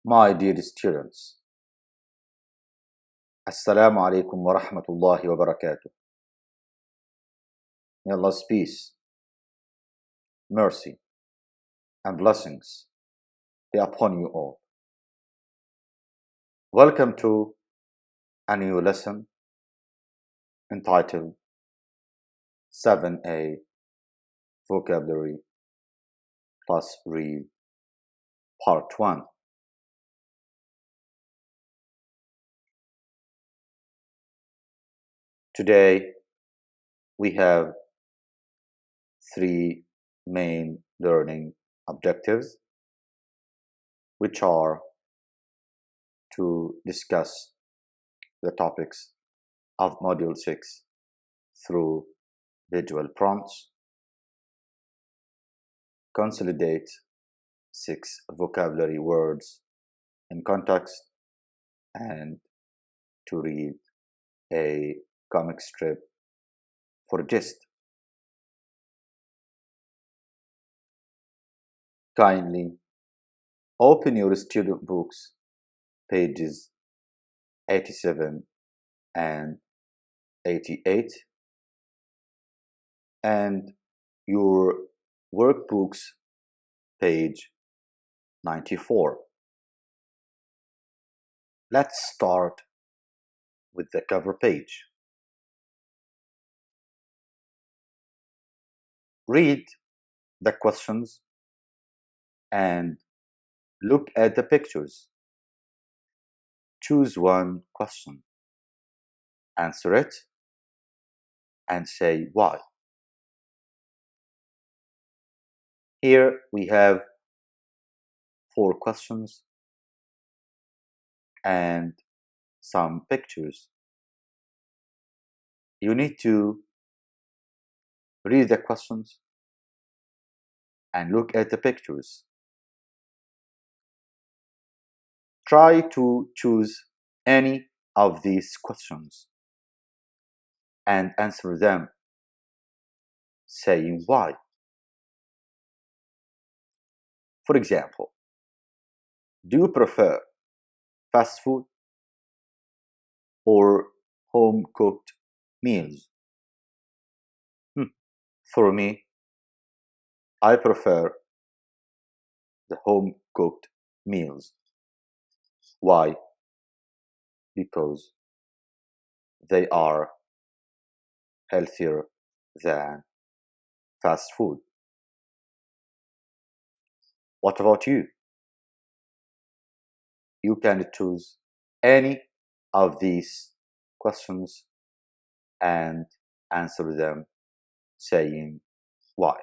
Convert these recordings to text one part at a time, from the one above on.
My dear students, Assalamu alaikum wa rahmatullahi wa barakatuh. May Allah's peace, mercy, and blessings be upon you all. Welcome to a new lesson entitled 7A Vocabulary plus Read Part 1. Today we have three main learning objectives, which are to discuss the topics of Module 6 through visual prompts, consolidate 6 vocabulary words in context, and to read a comic strip for gist. Kindly open your student books, pages 87 and 88, and your workbooks, page 94. Let's start with the cover page. Read the questions and look at the pictures. Choose one question, answer it, and say why. Here we have 4 questions and some pictures. You need to read the questions and look at the pictures. Try to choose any of these questions and answer them, saying why. For example, do you prefer fast food or home-cooked meals? For me, I prefer the home-cooked meals. Why? Because they are healthier than fast food. What about you? You can choose any of these questions and answer them, saying why.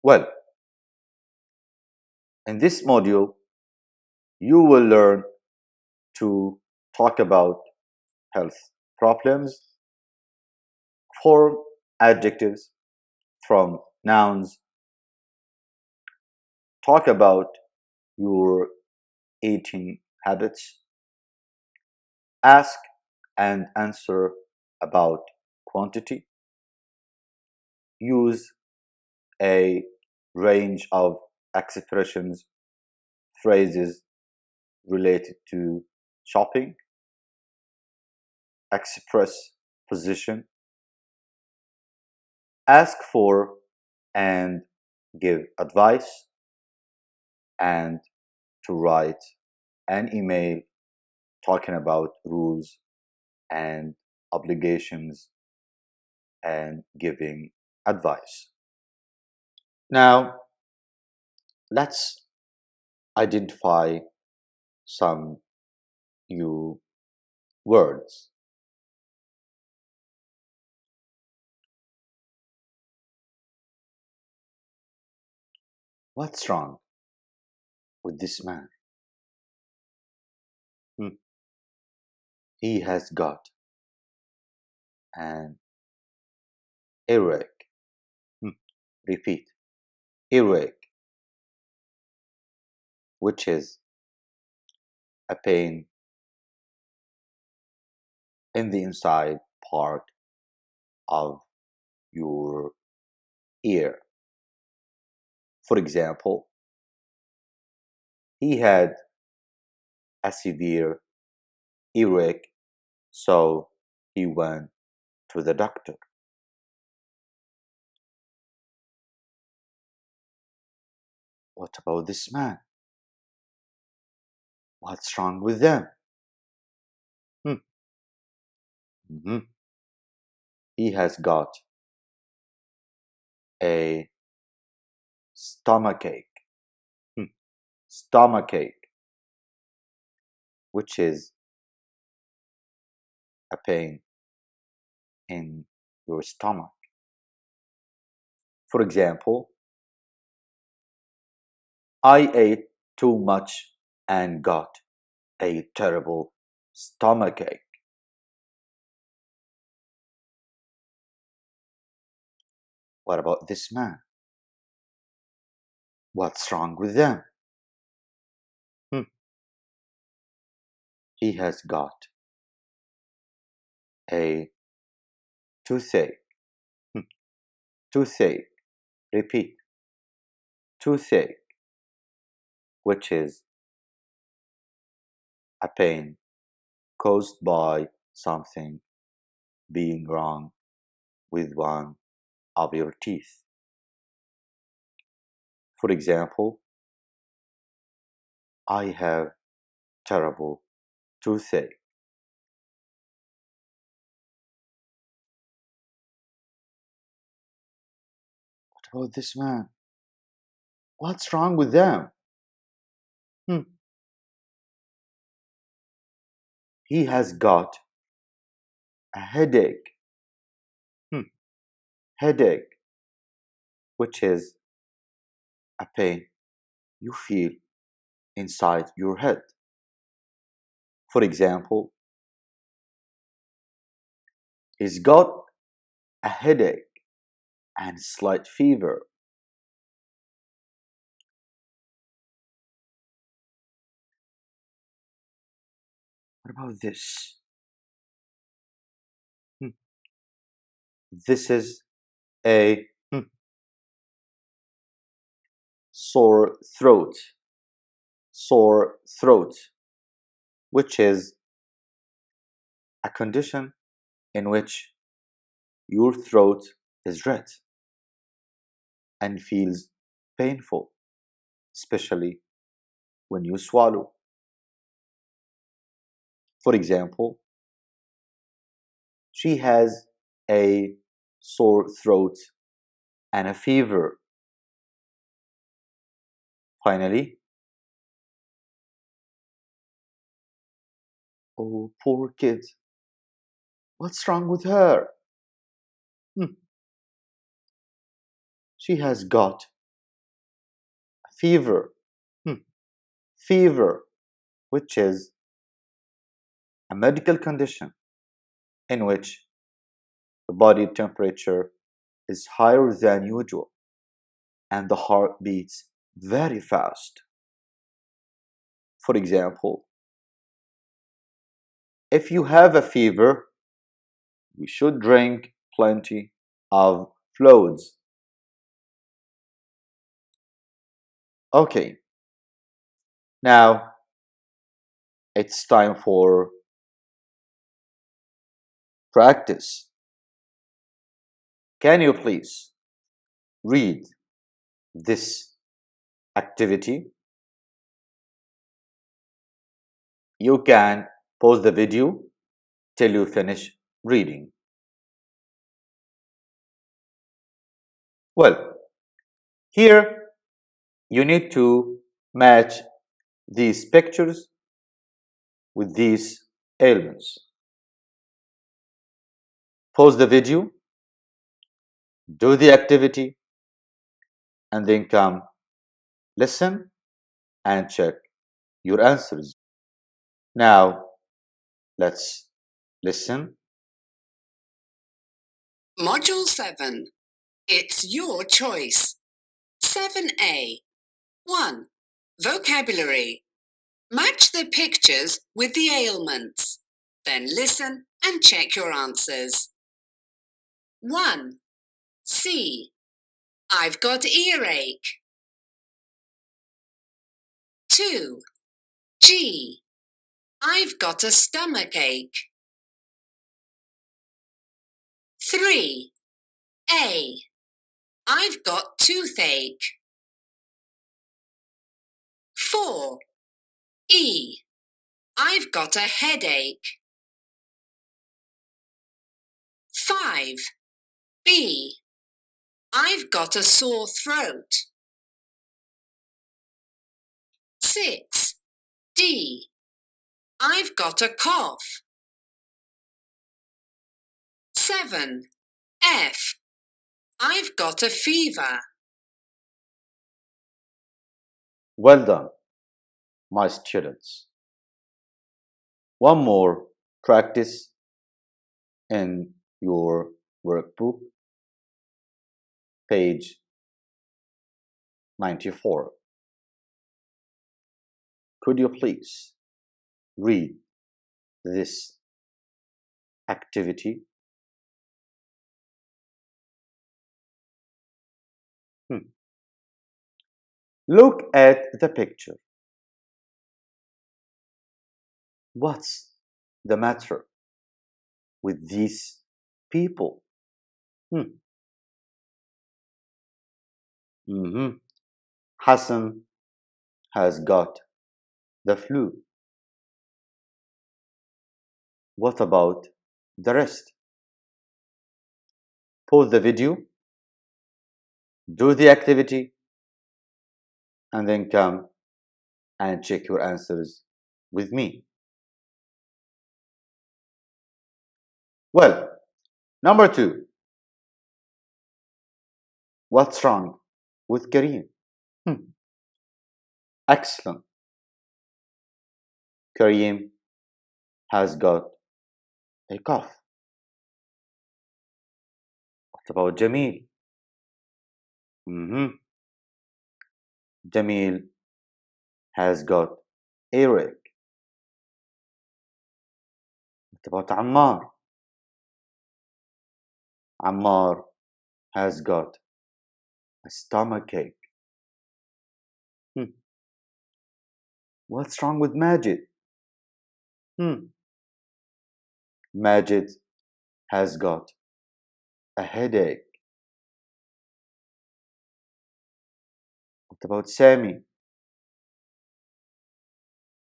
Well, in this module, you will learn to talk about health problems, form adjectives from nouns, talk about your eating habits, ask and answer about quantity, use a range of expressions, phrases related to shopping, express position, ask for and give advice, and to write an email talking about rules and obligations and giving advice. Now, let's identify some new words. What's wrong with this man? He has got an earache. Repeat, earache, which is a pain in the inside part of your ear. For example, He had a severe earache, so he went to the doctor. What about this man? What's wrong with them? Hmm. Mhm. He has got a stomachache. Hmm. Stomachache, which is a pain in your stomach. For example, I ate too much and got a terrible stomachache. What about this man? What's wrong with them? Hmm. He has got a toothache. Hmm. Toothache. Repeat. Toothache, which is a pain caused by something being wrong with one of your teeth. For example, I have terrible toothache. What about this man? What's wrong with them? Hmm. He has got a headache. Hmm. Headache, which is a pain you feel inside your head. For example, he's got a headache and slight fever. What about this? Hmm. This is a sore throat. Sore throat, which is a condition in which your throat is red and feels painful, especially when you swallow. For example, she has a sore throat and a fever. Finally, oh, poor kid, what's wrong with her? Hmm. She has got a fever. Hmm. Fever, which is a medical condition in which the body temperature is higher than usual and the heart beats very fast. For example, if you have a fever, we should drink plenty of fluids. Okay, now it's time for practice. Can you please read this activity? You can pause the video till you finish reading. Well, here you need to match these pictures with these ailments. Pause the video, do the activity, and then come listen and check your answers. Now, let's listen. Module 7. It's your choice. 7A. 1. Vocabulary. Match the pictures with the ailments. Then listen and check your answers. 1. C. I've got earache. 2. G. I've got a stomachache. 3. A. I've got toothache. 4. E. I've got a headache. 5. B. I've got a sore throat. 6. D. I've got a cough. 7. F. I've got a fever. Well done, my students. One more practice in your workbook, page 94. Could you please read this activity? Look at the picture. What's the matter with these people? Hassan has got the flu. What about the rest? Pause the video, do the activity, and then come and check your answers with me. Well, number 2. What's wrong with Kareem? Excellent. Kareem has got a cough. What about Jamil? Jamil has got earache. What about Ammar? Ammar has got a stomachache. What's wrong with Majid? Majid has got a headache. What about Sami?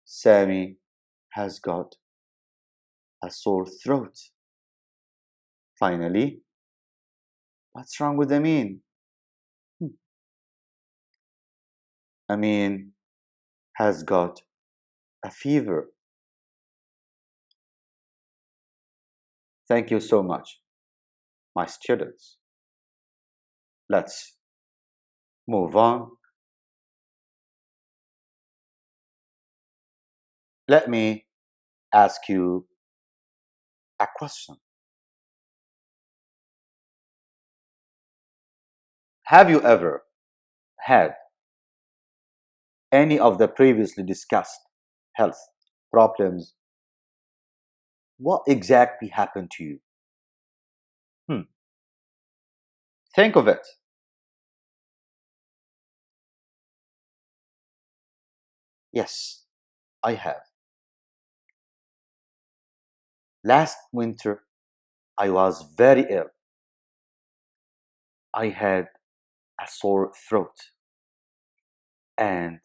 Sami has got a sore throat. Finally, what's wrong with Amin? Amin has got a fever. Thank you so much, my students. Let's move on. Let me ask you a question. Have you ever had any of the previously discussed health problems? What exactly happened to you? Think of it. Yes, I have. Last winter, I was very ill. I had a sore throat and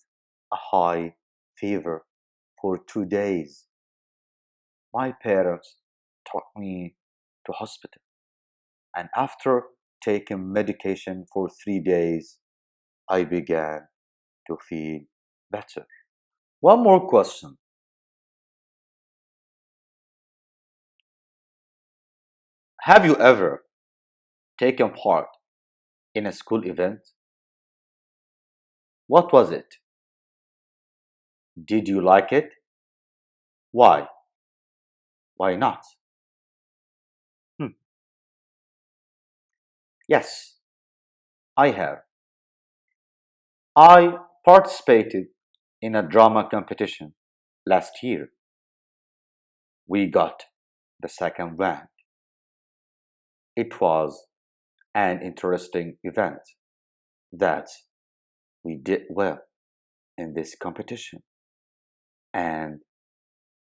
a high fever for 2 days. My parents took me to hospital, and after taking medication for 3 days, I began to feel better. One more question. Have you ever taken part in a school event? What was it? Did you like it? Why? Why not? Yes, I have. I participated in a drama competition last year. We got the second rank. It was an interesting event that we did well. in this competition, and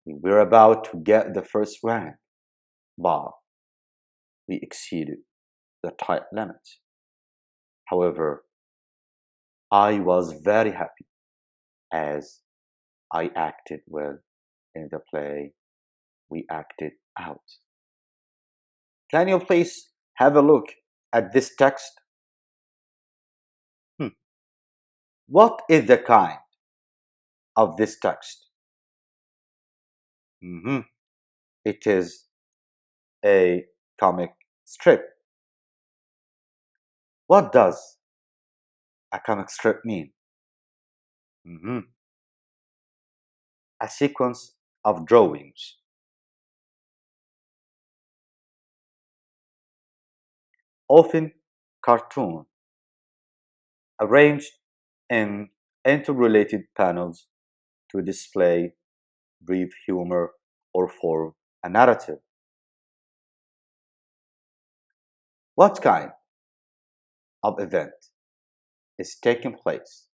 we were about to get the first rank, but we exceeded the time limit. However, I was very happy as I acted well in the play we acted out. Can you please have a look at this text? What is the kind of this text? It is a comic strip. What does a comic strip mean? A sequence of drawings, often cartoon, arranged in interrelated panels to display brief humor or form a narrative. What kind of event is taking place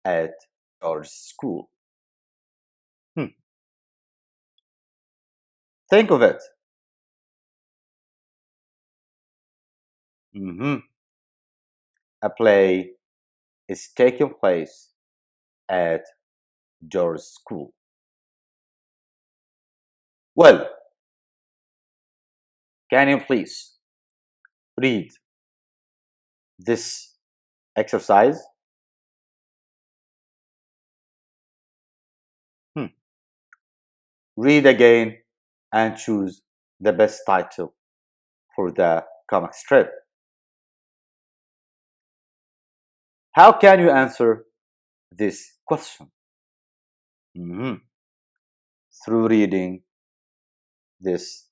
at our school? Think of it. A play is taking place at George's school. Well, can you please read this exercise? Read again and choose the best title for the comic strip. How can you answer this question? Through reading this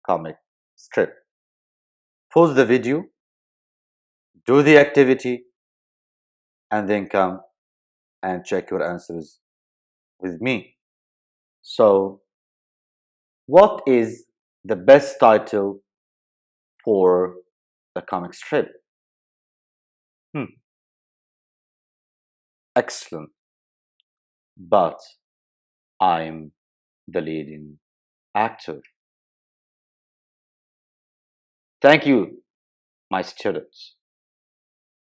comic strip. Pause the video, do the activity, and then come and check your answers with me. So, what is the best title for the comic strip? Excellent. But I'm the leading actor. Thank you, my students,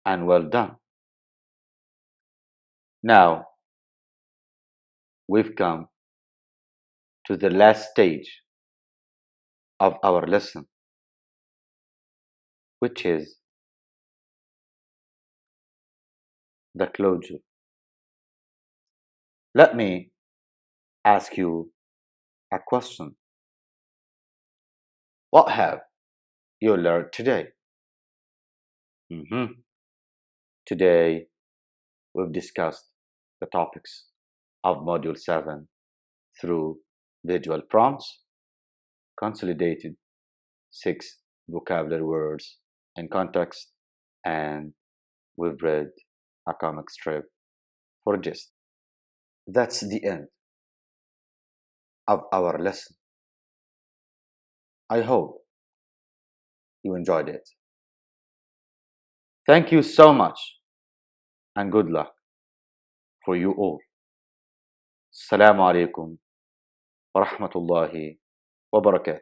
and well done. Now, we've come to the last stage of our lesson, which is the closure. Let me ask you a question. What have you learned today? Today, we've discussed the topics of Module 7 through visual prompts, consolidated 6 vocabulary words in context, and we've read a comic strip for gist. That's the end of our lesson. I hope you enjoyed it. Thank you so much and good luck for you all. Assalamu alaikum wa rahmatullahi wa barakatuh.